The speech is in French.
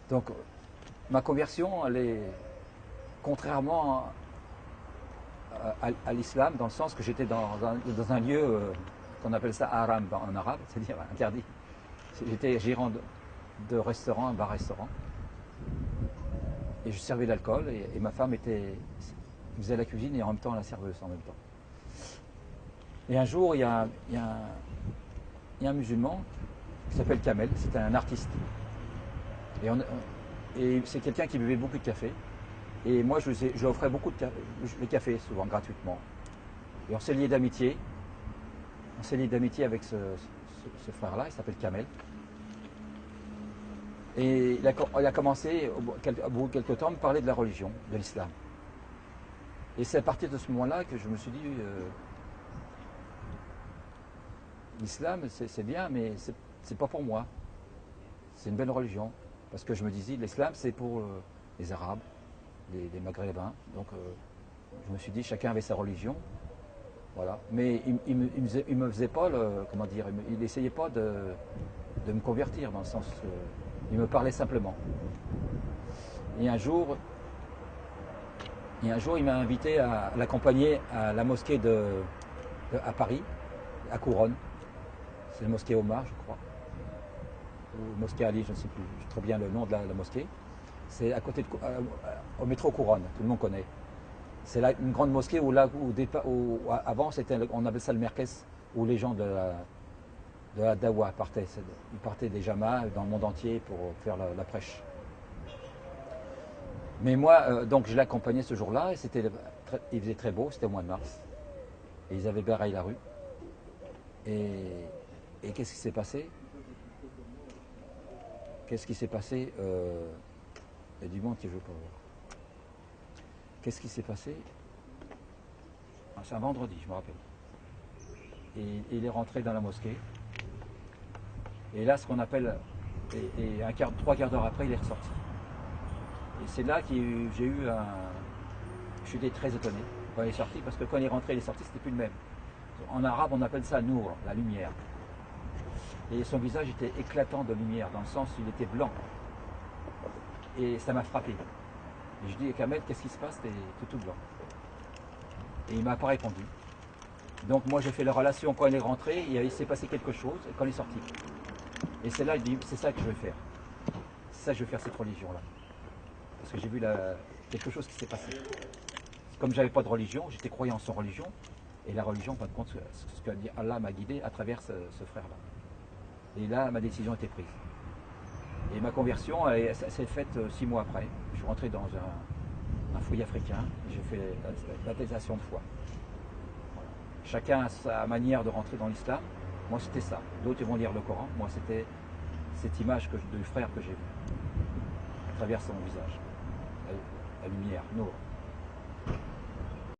Donc, ma conversion, elle est contrairement à l'islam, dans le sens que j'étais dans un lieu qu'on appelle ça haram en arabe, c'est-à-dire interdit. J'étais gérant de restaurant, un bar-restaurant. Et je servais l'alcool et ma femme faisait la cuisine et en même temps la serveuse en même temps. Et un jour, il y a un musulman qui s'appelle Kamel, c'était un artiste. Et c'est quelqu'un qui buvait beaucoup de café. Et moi, je lui offrais beaucoup de café, souvent gratuitement. Et on s'est lié d'amitié. On s'est lié d'amitié avec ce frère-là, il s'appelle Kamel. Et il a commencé, au bout de quelques temps, à me parler de la religion, de l'islam. Et c'est à partir de ce moment-là que je me suis dit, l'islam, c'est bien, mais c'est pas pour moi. C'est une belle religion. Parce que je me disais, l'islam, c'est pour les Arabes, les Maghrébins. Donc, je me suis dit, chacun avait sa religion. Voilà. Mais il me faisait pas, comment dire, il essayait pas de me convertir, dans le sens, il me parlait simplement. Et un jour, il m'a invité à l'accompagner à la mosquée à Paris, à Couronne. C'est la mosquée Omar, je crois. Ou mosquée Ali, je ne sais plus trop bien le nom de la mosquée. C'est à côté au métro Couronne, tout le monde connaît. C'est là une grande mosquée où avant on appelait ça le Merkez, où les gens de la Dawa partaient. Ils partaient des Jamas dans le monde entier pour faire la prêche. Mais moi, donc je l'accompagnais ce jour-là, et il faisait très beau, c'était au mois de mars. Et ils avaient baraillé la rue. Et qu'est-ce qui s'est passé? Qu'est-ce qui s'est passé il y a du monde qui veut pas voir. Qu'est-ce qui s'est passé? C'est un vendredi, je me rappelle. Et il est rentré dans la mosquée. Et là, ce qu'on appelle, et 3 quarts d'heure après, il est ressorti. Et c'est là que j'ai eu je suis très étonné quand il est sorti, parce que quand il est rentré, il est sorti, c'était plus le même. En arabe, on appelle ça nour, la lumière. Et son visage était éclatant de lumière, dans le sens où il était blanc. Et ça m'a frappé. Et je dis, Kamel, qu'est-ce qui se passe? T'es tout blanc. Et il m'a pas répondu. Donc moi j'ai fait la relation quand il est rentré, il s'est passé quelque chose, et quand il est sorti. Et c'est là, il dit, c'est ça que je veux faire. C'est ça que je veux faire, cette religion-là. Parce que j'ai vu quelque chose qui s'est passé. Comme j'avais pas de religion, j'étais croyant sans religion. Et la religion, en fin de compte, ce que dit Allah m'a guidé à travers ce frère-là. Et là, ma décision était prise. Et ma conversion, ça s'est faite 6 mois après. Je suis rentré dans un foyer africain. J'ai fait l'attestation de foi. Voilà. Chacun a sa manière de rentrer dans l'islam. Moi, c'était ça. D'autres vont lire le Coran. Moi, c'était cette image du frère que j'ai vue à travers son visage. La lumière, Nour.